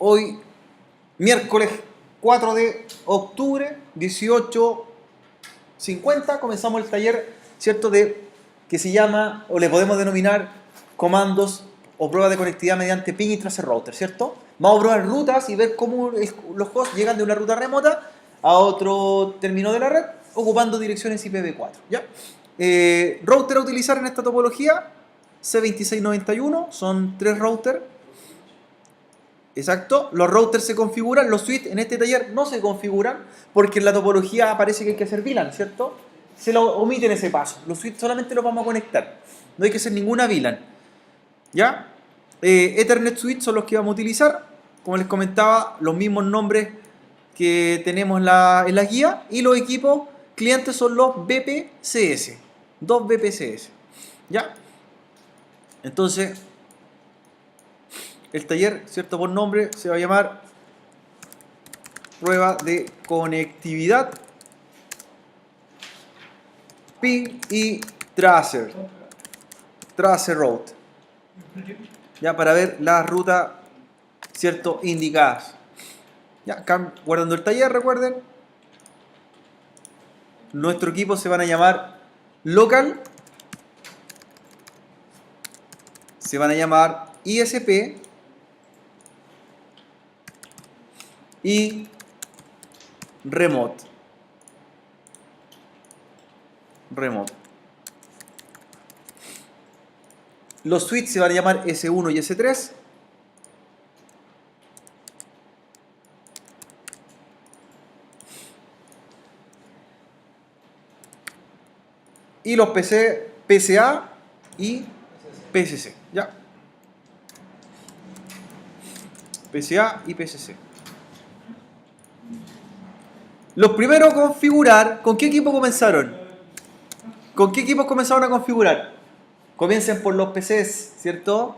Hoy, miércoles 4 de octubre, 18:50, comenzamos el taller, ¿cierto? Que se llama, o le podemos denominar, comandos o pruebas de conectividad mediante ping y tracer router, ¿cierto? Vamos a probar rutas y ver cómo los hosts llegan de una ruta remota a otro término de la red, ocupando direcciones IPv4, ¿ya? Router a utilizar en esta topología, C2691, son 3 routers. Exacto, los routers se configuran, los switches en este taller no se configuran porque en la topología aparece que hay que hacer VLAN, ¿cierto? Se lo omiten ese paso, los switches solamente los vamos a conectar, no hay que hacer ninguna VLAN, ¿ya? Ethernet switch son los que vamos a utilizar, como les comentaba, los mismos nombres que tenemos en la guía, y los equipos clientes son los VPCS, dos VPCS, ¿ya? Entonces, el taller, ¿cierto? Por nombre, se va a llamar prueba de conectividad ping y tracer route, ya, para ver las rutas, ¿cierto? Indicadas. Ya, guardando el taller, recuerden, nuestro equipo se van a llamar local, se van a llamar ISP y remote. Los switches se van a llamar S1 y S3. Y los PC, PCA y PCC, ¿ya? PCA y PCC. Los primeros a configurar, ¿con qué equipo comenzaron? ¿Con qué equipos comenzaron a configurar? Comiencen por los PCs, ¿cierto?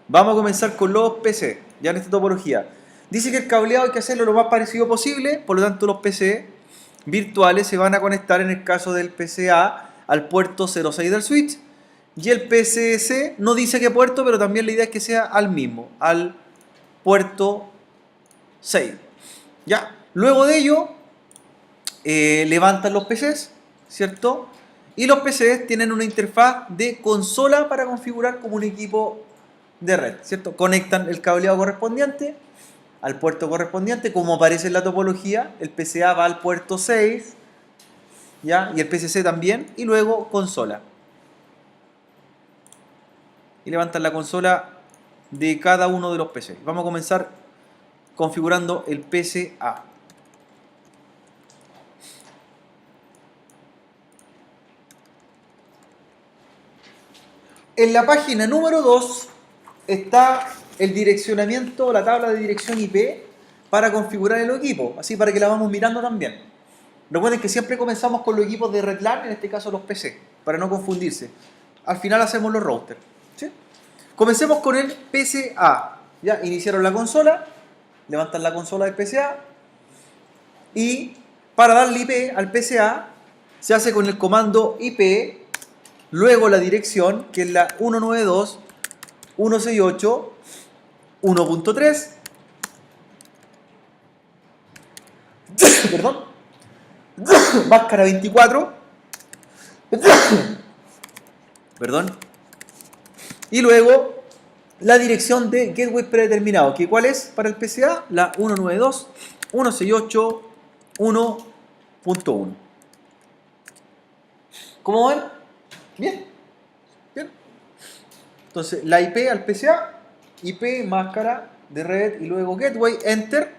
Vamos a comenzar con los PC, ya en esta topología. Dice que el cableado hay que hacerlo lo más parecido posible, por lo tanto los PC virtuales se van a conectar en el caso del PCA al puerto 06 del switch, y el PCS no dice qué puerto, pero también la idea es que sea al mismo, al puerto 6. ¿Ya? Luego de ello, levantan los PCs, ¿cierto? Y los PCs tienen una interfaz de consola para configurar como un equipo de red, ¿cierto? Conectan el cableado correspondiente al puerto correspondiente, como aparece en la topología. El PCA va al puerto 6, ¿ya? Y el PCC también, y luego consola. Y levantan la consola de cada uno de los PCs. Vamos a comenzar configurando el PCA. En la página número 2 está el direccionamiento, la tabla de dirección IP para configurar el equipo, así para que la vamos mirando también. Recuerden que siempre comenzamos con los equipos de red LAN, en este caso los PC, para no confundirse. Al final hacemos los routers, ¿sí? Comencemos con el PCA. Ya iniciaron la consola, levantan la consola del PCA, y para darle IP al PCA se hace con el comando IP, luego la dirección, que es la 192.168.1.3, perdón, máscara 24, perdón, y luego la dirección de gateway predeterminado, que ¿cuál es para el PCA? La 192.168.1.1. ¿Cómo ven? Bien, bien. Entonces, la IP al PCA, IP, máscara de red, y luego gateway, enter.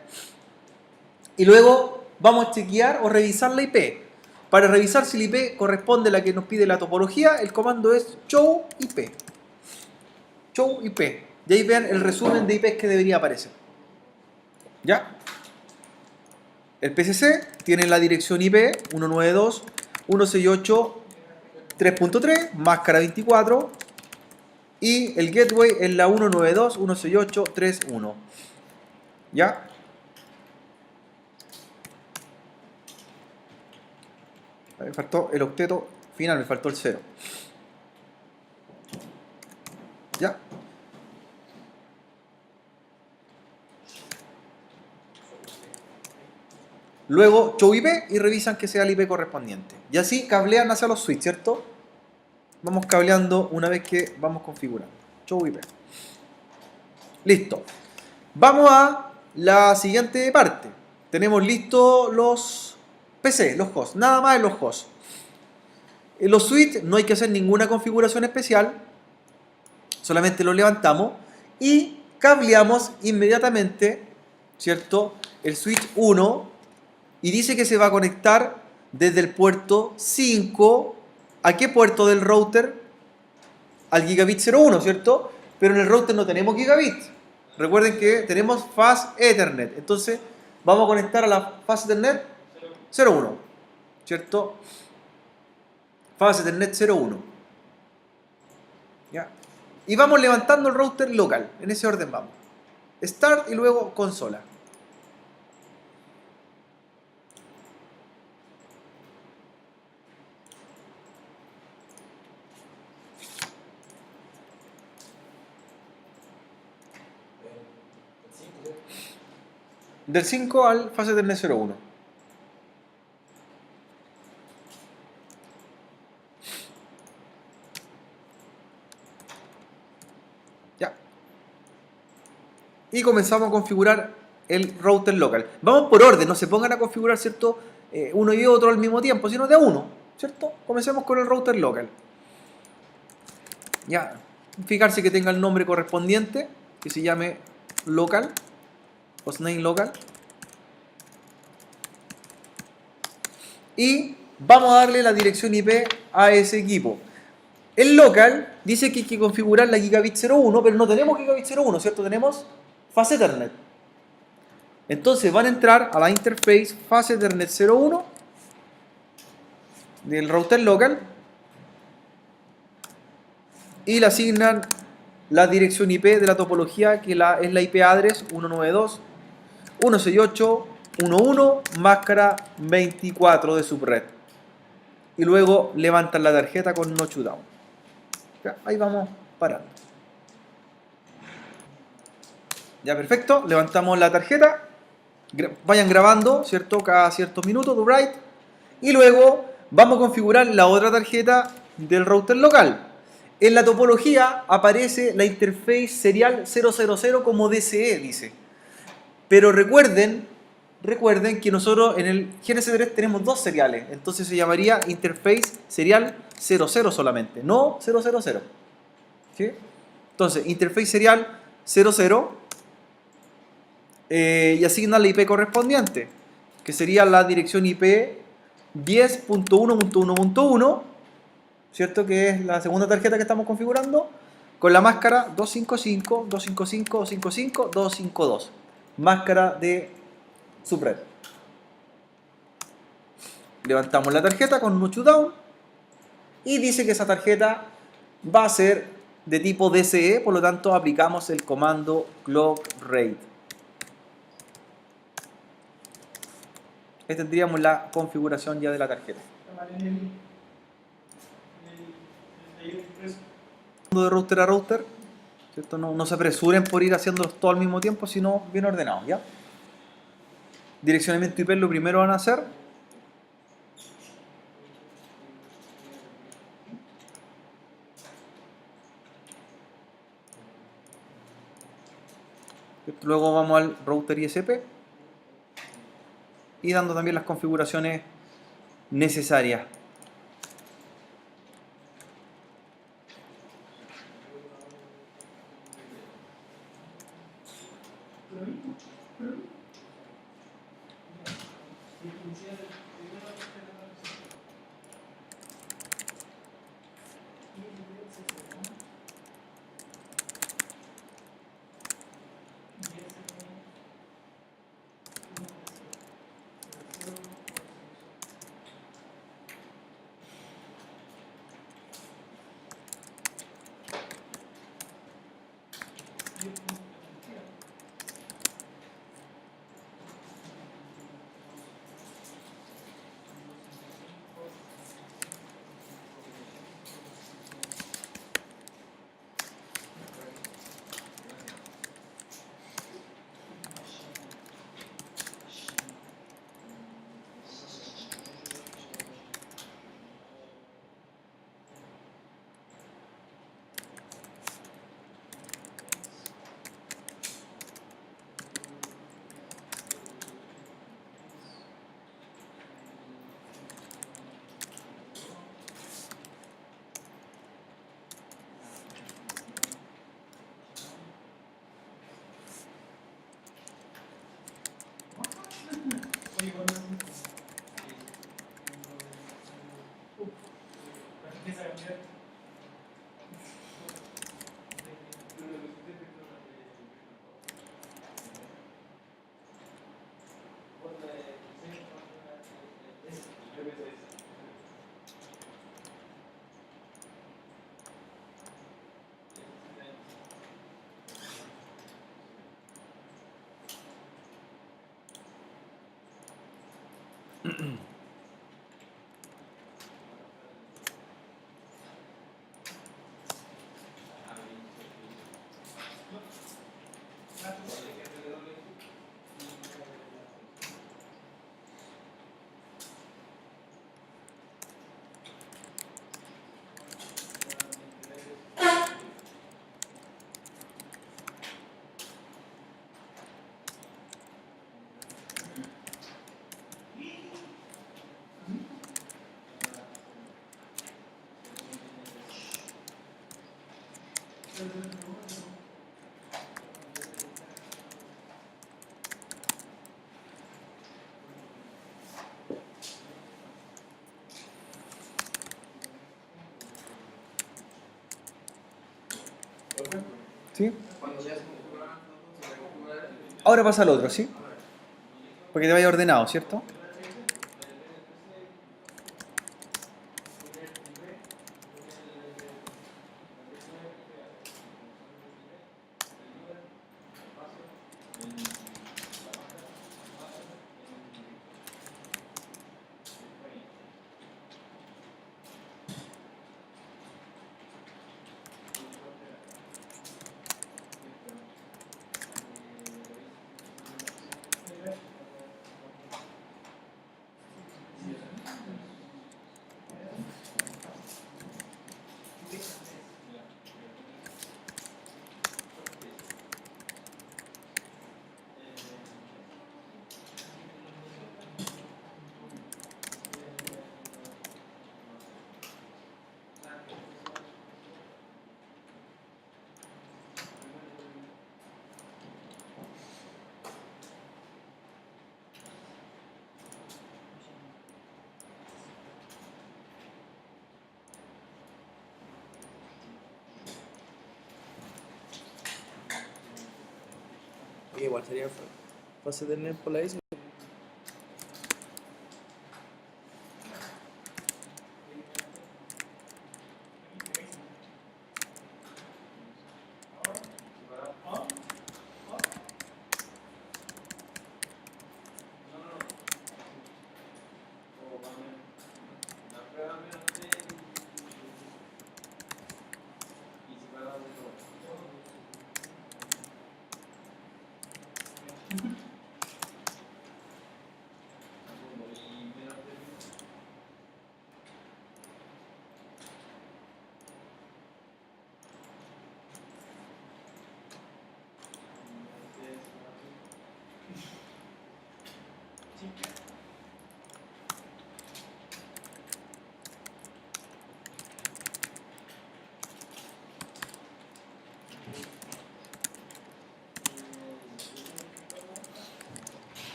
Y luego vamos a chequear o revisar la IP. Para revisar si la IP corresponde a la que nos pide la topología, el comando es show IP. Show IP. Y ahí vean el resumen de IPs que debería aparecer. ¿Ya? El PCC tiene la dirección IP 192.168.3.3, máscara 24. Y el gateway es la 192.168.3.1. ¿Ya? Me faltó el octeto final, me faltó el 0. ¿Ya? luego show IP y revisan que sea el IP correspondiente. Y así cablean hacia los switches, ¿cierto? Vamos cableando una vez que vamos configurando. Show IP. Listo. Vamos a la siguiente parte. Tenemos listos los PC, los hosts. Nada más en los hosts. En los switches no hay que hacer ninguna configuración especial. Solamente lo levantamos y cableamos inmediatamente, ¿cierto? El switch 1 y dice que se va a conectar desde el puerto 5. ¿A qué puerto del router? Al gigabit 01, ¿cierto? Pero en el router no tenemos gigabit. Recuerden que tenemos Fast Ethernet. Entonces vamos a conectar a la Fast Ethernet 01, ¿cierto? Fast Ethernet 01. ¿Ya? Y vamos levantando el router local. En ese orden vamos. Start y luego consola. Del 5 al Fast Ethernet 01. Ya. Y comenzamos a configurar el router local. Vamos por orden, no se pongan a configurar, ¿cierto? Uno y otro al mismo tiempo, sino de a uno, ¿cierto? Comencemos con el router local. Ya. Fijarse que tenga el nombre correspondiente, que se llame local, hostname local. Y vamos a darle la dirección IP a ese equipo. El local dice que hay que configurar la gigabit 01, pero no tenemos gigabit 01, ¿cierto? Tenemos Fast Ethernet. Entonces van a entrar a la interface Fast Ethernet 01 del router local y le asignan la dirección IP de la topología, que es la IP address 192.168.1.1 máscara 24 de subred. Y luego levantan la tarjeta con no shutdown. Ya, ahí vamos parando. Ya, perfecto. Levantamos la tarjeta. Vayan grabando, ¿cierto? Cada ciertos minutos, do write. Y luego vamos a configurar la otra tarjeta del router local. En la topología aparece la interface serial 000 como DCE, dice. Pero recuerden que nosotros en el GNS3 tenemos dos seriales. Entonces se llamaría interface serial 00 solamente, no 000. ¿Sí? Entonces, interface serial 00 y asignan la IP correspondiente, que sería la dirección IP 10.1.1.1, ¿cierto? Que es la segunda tarjeta que estamos configurando, con la máscara 255, 255, 255, 252. Máscara de subred. Levantamos la tarjeta con no shutdown y dice que esa tarjeta va a ser de tipo DCE, por lo tanto aplicamos el comando clock rate. Ahí tendríamos la configuración ya de la tarjeta. De router a router, ¿cierto? No se apresuren por ir haciéndolos todo al mismo tiempo, sino bien ordenados, ¿ya? Direccionamiento IP lo primero van a hacer. Luego vamos al router ISP y dando también las configuraciones necesarias. ¿Sí? Ahora pasa al otro, ¿sí? Porque te vaya ordenado, ¿cierto? Igual sería fácil tener por la ISO.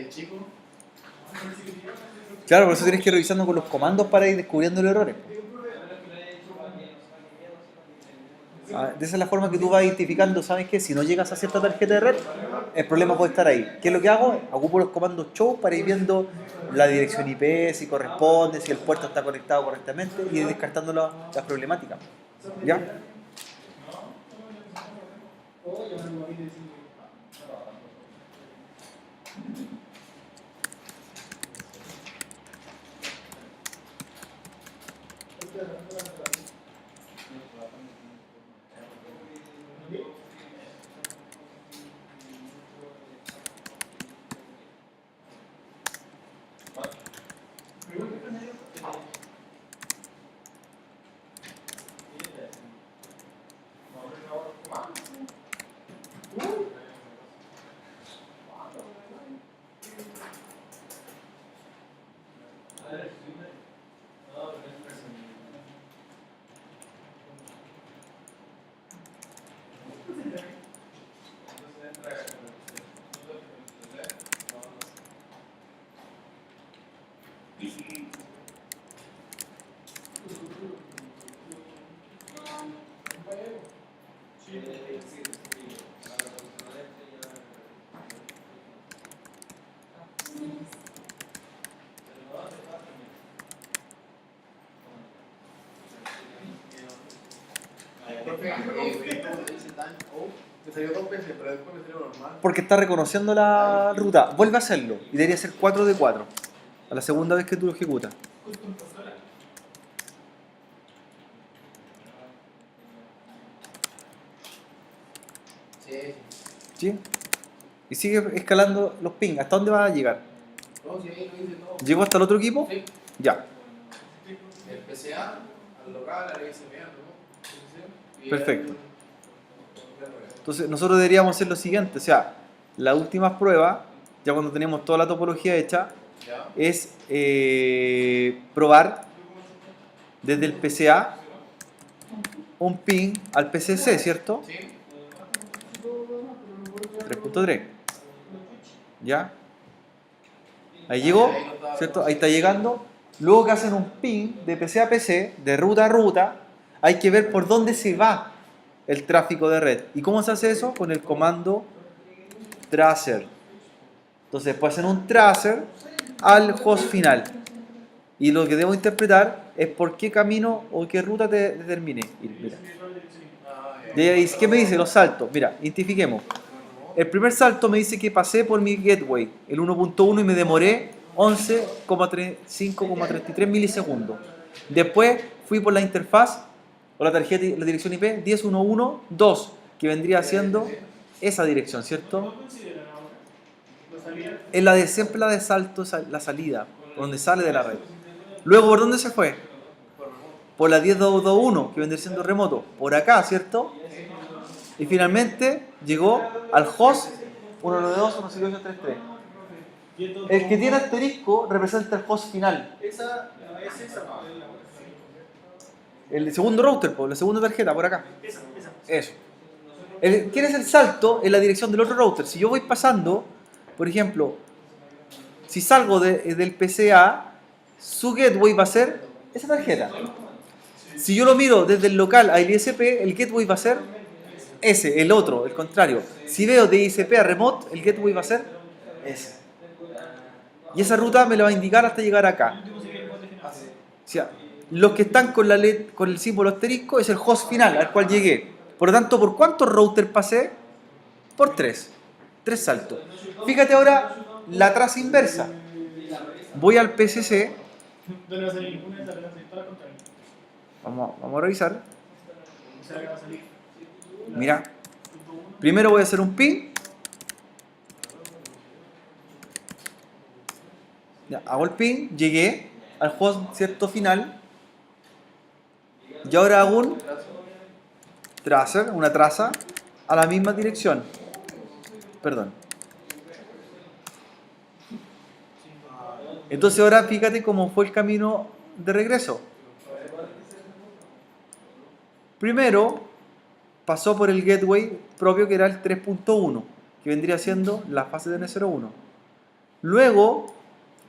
Chico. Claro, por eso tienes que ir revisando con los comandos para ir descubriendo los errores. De esa es la forma que tú vas identificando, ¿sabes qué? Si no llegas a cierta tarjeta de red, el problema puede estar ahí. ¿Qué es lo que hago? Ocupo los comandos show para ir viendo la dirección IP, si corresponde, si el puerto está conectado correctamente y ir descartando las problemáticas. ¿Ya? Perfecto. Me salió 2 veces, pero después me salió normal. Porque está reconociendo la ruta. Vuelve a hacerlo. Y debería ser 4 de 4. A la segunda vez que tú lo ejecutas. Sí. ¿Sí? Y sigue escalando los pings. ¿Hasta dónde va a llegar? No, sí, ahí lo hice todo. ¿Llegó hasta el otro equipo? Sí. Ya. El PCA, al local, al ISMA, ¿no? Y Perfecto. el- Entonces nosotros deberíamos hacer lo siguiente. O sea, las últimas pruebas, ya cuando tenemos toda la topología hecha, Ya. es probar desde el PCA un ping al PCC, ¿cierto? Sí. 3.3. ¿Ya? Ahí llegó, ¿cierto? Ahí está llegando. Luego que hacen un ping de PC a PC, de ruta a ruta, hay que ver por dónde se va el tráfico de red. ¿Y cómo se hace eso? Con el comando tracer. Entonces después hacen un tracer al host final. Y lo que debo interpretar es por qué camino o qué ruta te determine ir. Mira. ¿Qué me dice? Los saltos. Mira, identifiquemos. El primer salto me dice que pasé por mi gateway, el 1.1, y me demoré 11,5,33 milisegundos. Después fui por la interfaz o la tarjeta, la dirección IP 10.1.1.2, que vendría siendo esa dirección, ¿cierto? Es la de siempre la de salto, la salida, donde sale de la red. Luego, ¿por dónde se fue? Por la 10.2.2.1, que vendría siendo remoto. Por acá, ¿cierto? Y finalmente llegó al host 192.168.3.3. El que tiene asterisco representa el host final. Esa es esa. El segundo router, la segunda tarjeta, por acá. Eso. ¿Quién es el salto en la dirección del otro router? Si yo voy pasando, por ejemplo, si salgo del PCA, su gateway va a ser esa tarjeta. Si yo lo miro desde el local al ISP, el gateway va a ser ese, el otro, el contrario. Si veo de ISP a remote, el gateway va a ser ese. Y esa ruta me la va a indicar hasta llegar acá. O sea, los que están con con el símbolo asterisco es el host final al cual llegué. Por lo tanto, ¿por cuántos routers pasé? Por 3. 3 saltos. Fíjate ahora la traza inversa. Voy al PCC. Vamos a revisar. Mira. Primero voy a hacer un ping. Ya, hago el ping, llegué al host cierto final. Y ahora hago un tracer, una traza, a la misma dirección. Perdón. Entonces ahora fíjate cómo fue el camino de regreso. Primero pasó por el gateway propio que era el 3.1, que vendría siendo la fase de N01. Luego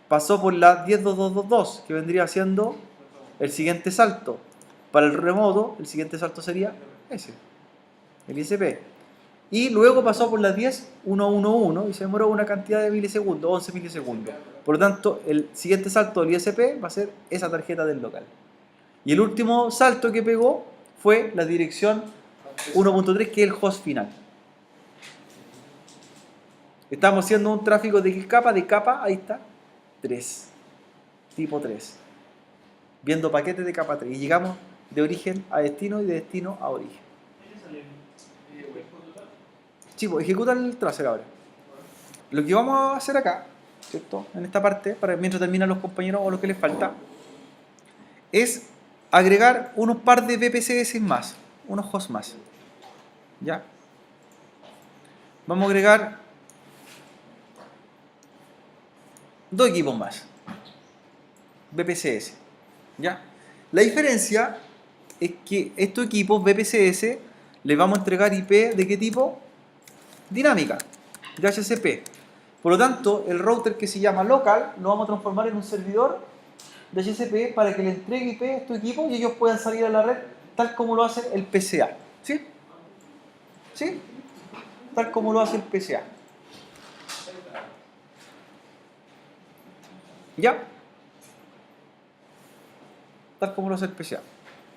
pasó por la 10.2.2.2, que vendría siendo el siguiente salto. Para el remoto, el siguiente salto sería ese, el ISP. Y luego pasó por la 10.1.1.1 y se demoró una cantidad de milisegundos, 11 milisegundos. Por lo tanto, el siguiente salto del ISP va a ser esa tarjeta del local. Y el último salto que pegó fue la dirección 1.3, que es el host final. Estamos haciendo un tráfico de capa, ahí está, 3, tipo 3. Viendo paquetes de capa 3. Y llegamos de origen a destino y de destino a origen. Sí, pues ejecuta el tracer ahora. Lo que vamos a hacer acá, ¿cierto? En esta parte, para mientras terminan los compañeros o lo que les falta, es agregar unos par de VPCs más, unos hosts más. ¿Ya? Vamos a agregar 2 equipos más. VPCs. ¿Ya? La diferencia es que estos equipos VPCs les vamos a entregar IP ¿de qué tipo? Dinámica, de HCP. Por lo tanto, el router que se llama local lo vamos a transformar en un servidor de HCP para que le entregue IP a estos equipos y ellos puedan salir a la red tal como lo hace el PCA. ¿Sí? ¿Sí? Tal como lo hace el PCA. ¿Ya? Tal como lo hace el PCA.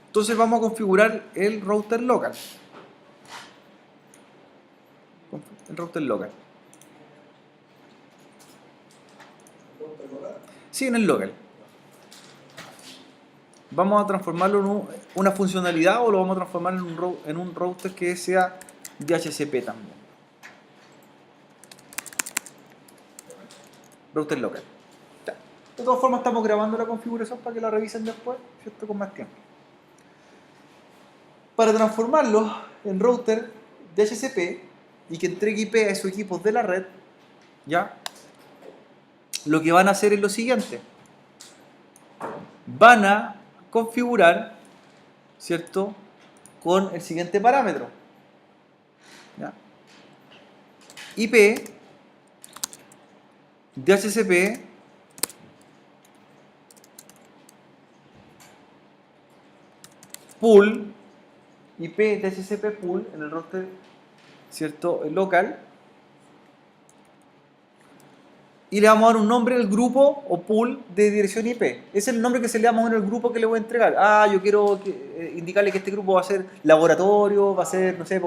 Entonces vamos a configurar el router local. el router local. Sí, en el local. Vamos a transformarlo en una funcionalidad o lo vamos a transformar en un router que sea DHCP también. Router local. Ya. De todas formas estamos grabando la configuración para que la revisen después, ¿cierto? Con más tiempo. Para transformarlo en router DHCP y que entregue IP a esos equipos de la red, ¿ya? Lo que van a hacer es lo siguiente. Van a configurar, ¿cierto? Con el siguiente parámetro. ¿Ya? IP DHCP pool, IP DHCP pool en el router, ¿cierto? El local. Y le vamos a dar un nombre al grupo o pool de dirección IP. Ese es el nombre que se le damos en el grupo que le voy a entregar. Ah, yo quiero indicarle que este grupo va a ser laboratorio, va a ser, no sé, es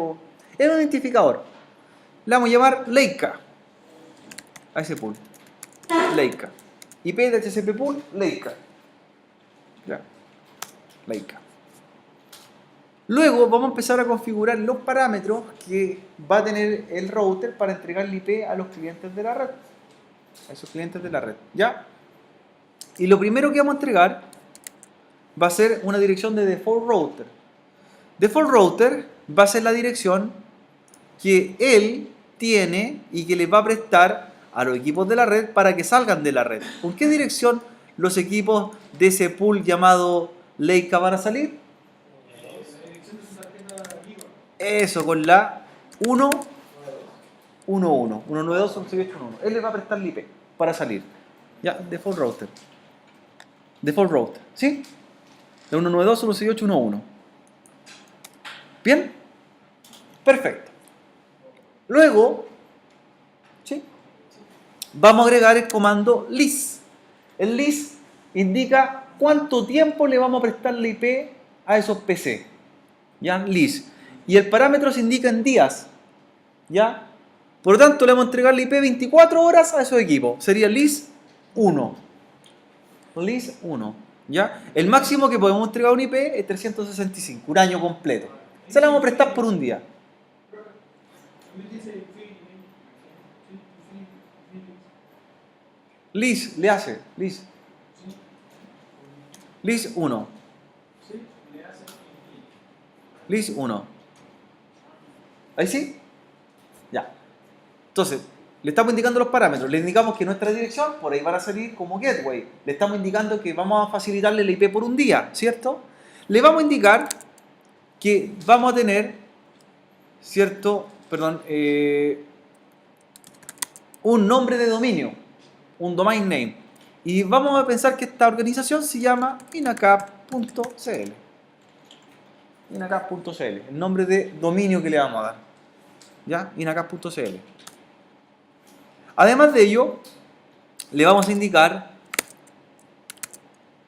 un identificador. Le vamos a llamar Leica a ese pool. Leica. IP de DHCP pool, Leica. Ya. Leica. Luego vamos a empezar a configurar los parámetros que va a tener el router para entregar el IP a los clientes de la red. A esos clientes de la red, ¿ya? Y lo primero que vamos a entregar va a ser una dirección de default router. Default router va a ser la dirección que él tiene y que les va a prestar a los equipos de la red para que salgan de la red. ¿Con qué dirección los equipos de ese pool llamado Leica van a salir? Eso, con la 192.168.1. Él le va a prestar el IP para salir. Ya, default router. Default router, ¿sí? De 192.168.1.1. ¿Bien? Perfecto. Luego, ¿sí? Vamos a agregar el comando list. El list indica cuánto tiempo le vamos a prestar la IP a esos PC. ¿Ya? List. Y el parámetro se indica en días. ¿Ya? Por lo tanto, le vamos a entregar la IP 24 horas a esos equipos. Sería list 1. List 1. ¿Ya? El máximo que podemos entregar un IP es 365, un año completo. Se la vamos a prestar por un día. List le hace. List 1. List 1. ¿Ahí sí? Ya. Entonces, le estamos indicando los parámetros. Le indicamos que nuestra dirección, por ahí van a salir como gateway. Le estamos indicando que vamos a facilitarle la IP por un día, ¿cierto? Le vamos a indicar que vamos a tener, ¿cierto? Perdón, un nombre de dominio, un domain name. Y vamos a pensar que esta organización se llama inacap.cl. Inacap.cl, el nombre de dominio que le vamos a dar. ¿Ya? Inacap.cl. Además de ello, le vamos a indicar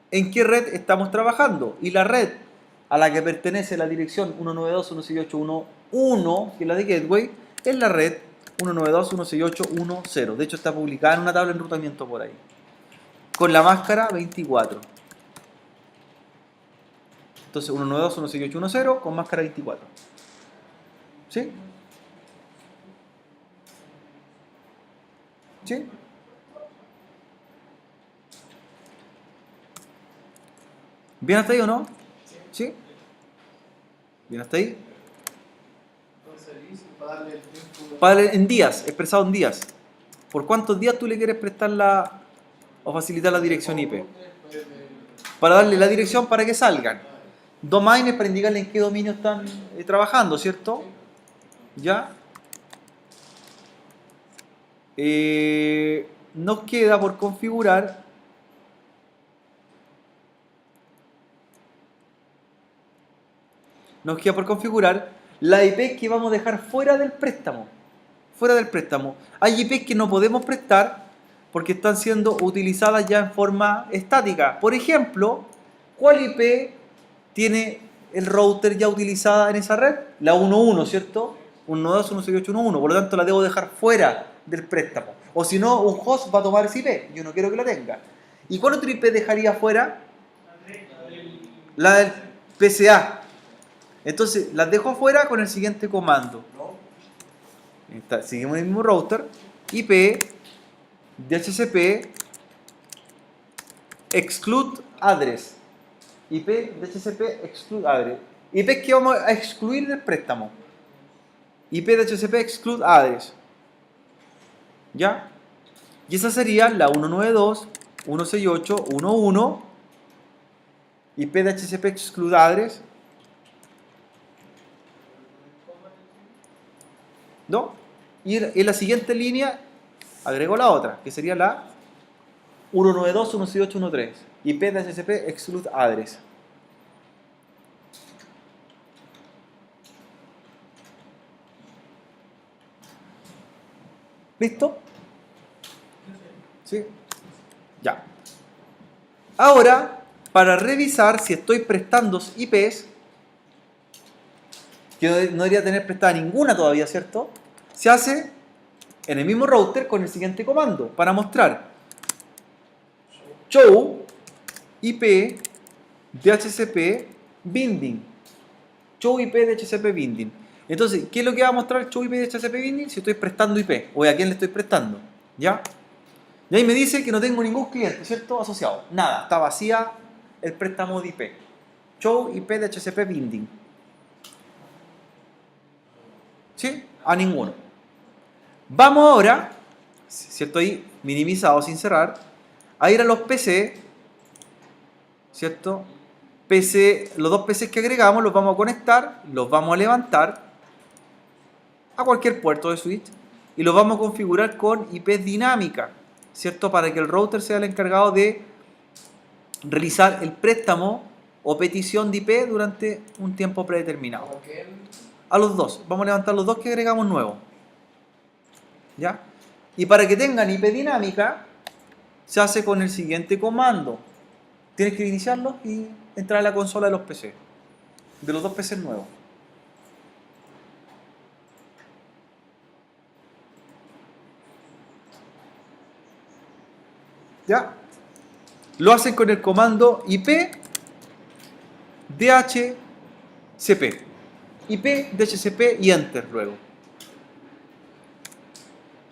en qué red estamos trabajando. Y la red a la que pertenece la dirección 192.168.1.1, que es la de Gateway, es la red 192.168.1.0. De hecho, está publicada en una tabla de enrutamiento por ahí. Con la máscara 24. Entonces, 192.168.1.0 con máscara 24. ¿Sí? ¿Sí? ¿Bien hasta ahí o no? ¿Sí? ¿Bien hasta ahí? En días, expresado en días. ¿Por cuántos días tú le quieres prestar o facilitar la dirección IP? Para darle la dirección para que salgan. Domain es para indicarle en qué dominio están trabajando, ¿cierto? ¿Ya? Nos queda por configurar la IP que vamos a dejar fuera del préstamo. Hay IPs que no podemos prestar porque están siendo utilizadas ya en forma estática. Por ejemplo, ¿cuál IP tiene el router ya utilizada en esa red? La 1.1, ¿cierto? 192, 168, 11. Por lo tanto, la debo dejar fuera del préstamo. O si no, un host va a tomar esa IP. Yo no quiero que la tenga. ¿Y cuál otra IP dejaría fuera? La del PCA. Entonces, las dejo afuera con el siguiente comando. Seguimos en el mismo router. IP DHCP exclude address. IP DHCP exclude address. IP que vamos a excluir del préstamo. IP DHCP exclude address. ¿Ya? Y esa sería la 192.168.1.1. IP DHCP exclude address. ¿No? Y en la siguiente línea agrego la otra, que sería la 192.168.1.3. IP DHCP exclude address. ¿Listo? ¿Sí? Ya. Ahora, para revisar si estoy prestando IPs, que no debería tener prestada ninguna todavía, ¿cierto? Se hace en el mismo router con el siguiente comando para mostrar show IP DHCP binding. Show IP DHCP binding. Entonces, ¿qué es lo que va a mostrar show IP DHCP binding? Si estoy prestando IP o a quién le estoy prestando. ¿Ya? Y ahí me dice que no tengo ningún cliente, ¿cierto? Asociado. Nada, está vacía el préstamo de IP. Show IP DHCP binding. ¿Sí? A ninguno. Vamos ahora, ¿cierto? Ahí minimizado sin cerrar, a ir a los PC, ¿cierto? PC, los dos PCs que agregamos los vamos a conectar, los vamos a levantar a cualquier puerto de switch y los vamos a configurar con IP dinámica, ¿cierto? Para que el router sea el encargado de realizar el préstamo o petición de IP durante un tiempo predeterminado. A los dos, vamos a levantar los dos que agregamos nuevos. ¿Ya? Y para que tengan IP dinámica, se hace con el siguiente comando. Tienes que iniciarlo y entrar a la consola de los PC. De los dos PC nuevos. ¿Ya? Lo hacen con el comando IP DHCP. IP DHCP y Enter luego.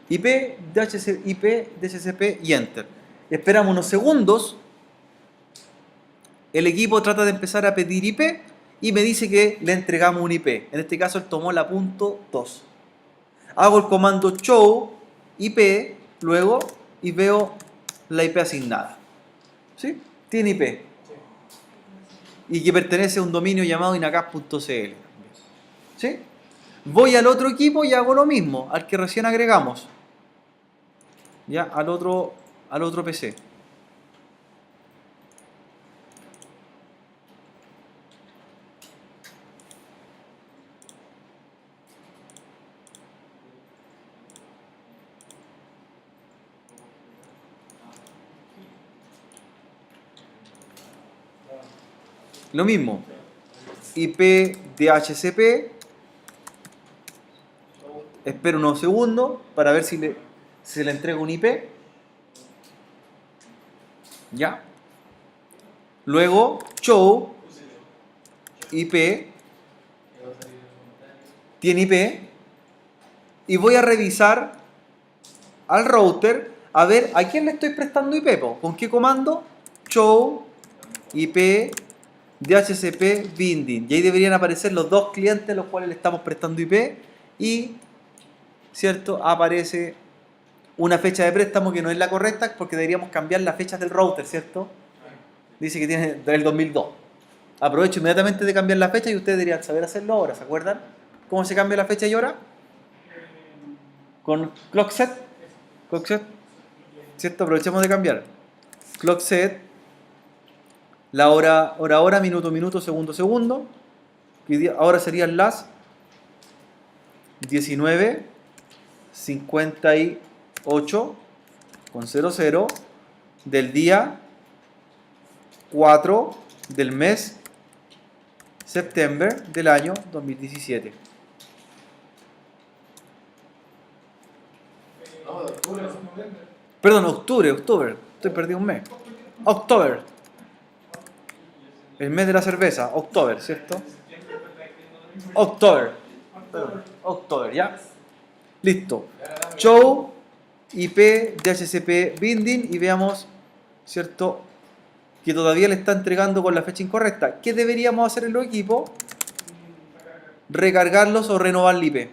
IP DHCP y Enter. Esperamos unos segundos. El equipo trata de empezar a pedir IP y me dice que le entregamos un IP. En este caso él tomó la .2. Hago el comando show IP luego y veo la IP asignada. ¿Sí? Tiene IP. Y que pertenece a un dominio llamado inacap.cl. ¿Sí? Voy al otro equipo y hago lo mismo, al que recién agregamos. Ya, al otro PC. Lo mismo. IP DHCP. Espero unos segundos para ver si le entrego un IP. ¿Ya? Luego, show IP. Tiene IP. Y voy a revisar al router a ver a quién le estoy prestando IP. ¿Con qué comando? Show IP DHCP binding. Y ahí deberían aparecer los dos clientes a los cuales le estamos prestando IP. Y, ¿cierto? Aparece una fecha de préstamo que no es la correcta porque deberíamos cambiar las fechas del router, ¿cierto? Dice que tiene del 2002. Aprovecho inmediatamente de cambiar la fecha y ustedes deberían saber hacerlo ahora, ¿se acuerdan? ¿Cómo se cambia la fecha y hora? Con clock set. Clock set. ¿Cierto? Aprovechemos de cambiar. Clock set. La hora, minuto, segundo. Y ahora serían las 19:58:00 del día 4 del mes septiembre del año 2017. Perdón, octubre. Estoy perdido un mes. October. El mes de la cerveza. October, ¿cierto? October. Perdón, October, ¿ya? Listo. Show, IP, DHCP, binding y veamos, ¿cierto? Que todavía le está entregando con la fecha incorrecta. ¿Qué deberíamos hacer en los equipos? Recargarlos o renovar la IP.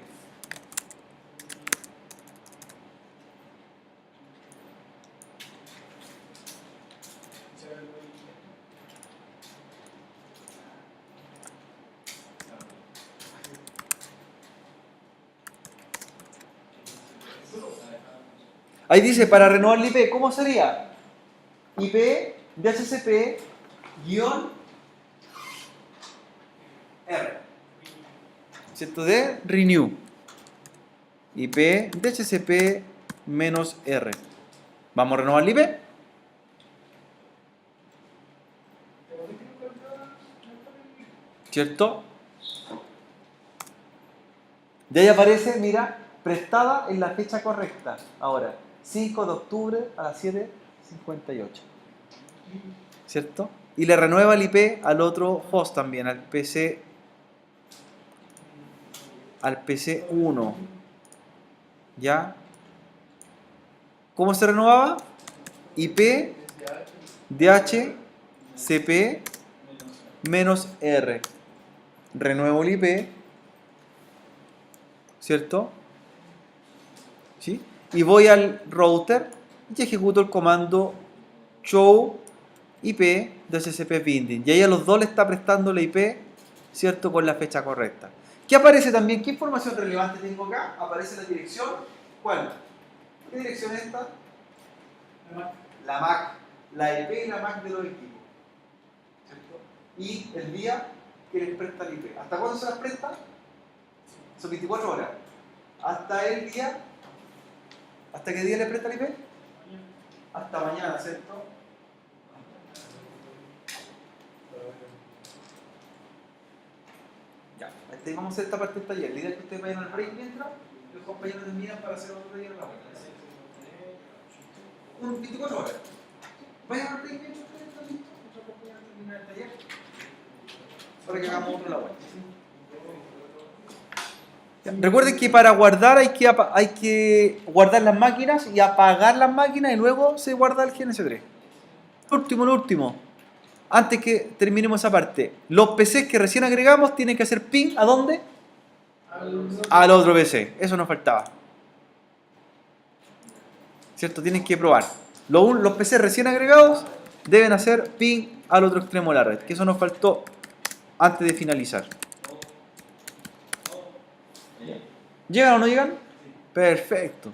Ahí dice, para renovar la IP, ¿cómo sería? IP DHCP guión R. ¿Cierto? De renew. IP DHCP menos R. ¿Vamos a renovar la IP? ¿Cierto? Y ahí aparece, mira, prestada en la fecha correcta. Ahora, 5 de octubre a las 7:58. ¿Cierto? Y le renueva el IP al otro host también, al PC1. ¿Ya? ¿Cómo se renovaba? IP DHCP menos R. Renuevo el IP, ¿cierto? ¿Sí? Y voy al router y ejecuto el comando show IP DHCP binding. Y ahí a los dos le está prestando la IP, ¿cierto? Con la fecha correcta. ¿Qué aparece también? ¿Qué información relevante tengo acá? Aparece la dirección. ¿Cuál? ¿Qué dirección es esta? La MAC. La IP y la MAC de los equipos. ¿Cierto? Y el día que les presta la IP. ¿Hasta cuándo se las presta? Son 24 horas. Hasta el día. ¿Hasta qué día les presta la IP? Hasta mañana, ¿cierto? Ya, vamos a hacer esta parte del taller. La idea es que ustedes vayan al break mientras los compañeros terminan para hacer otro taller en la vuelta. 24 horas. Vayan al break mientras ustedes están listos. Nuestros compañeros terminan el taller para que hagamos otro en la vuelta. Recuerden que para guardar hay que guardar las máquinas y apagar las máquinas y luego se guarda el GNS3. Lo último, antes que terminemos esa parte, los PCs que recién agregamos tienen que hacer ping ¿a dónde? Al otro PC, eso nos faltaba. ¿Cierto? Tienen que probar. Los PCs recién agregados deben hacer ping al otro extremo de la red, que eso nos faltó antes de finalizar. ¿Llegan o no llegan? Perfecto.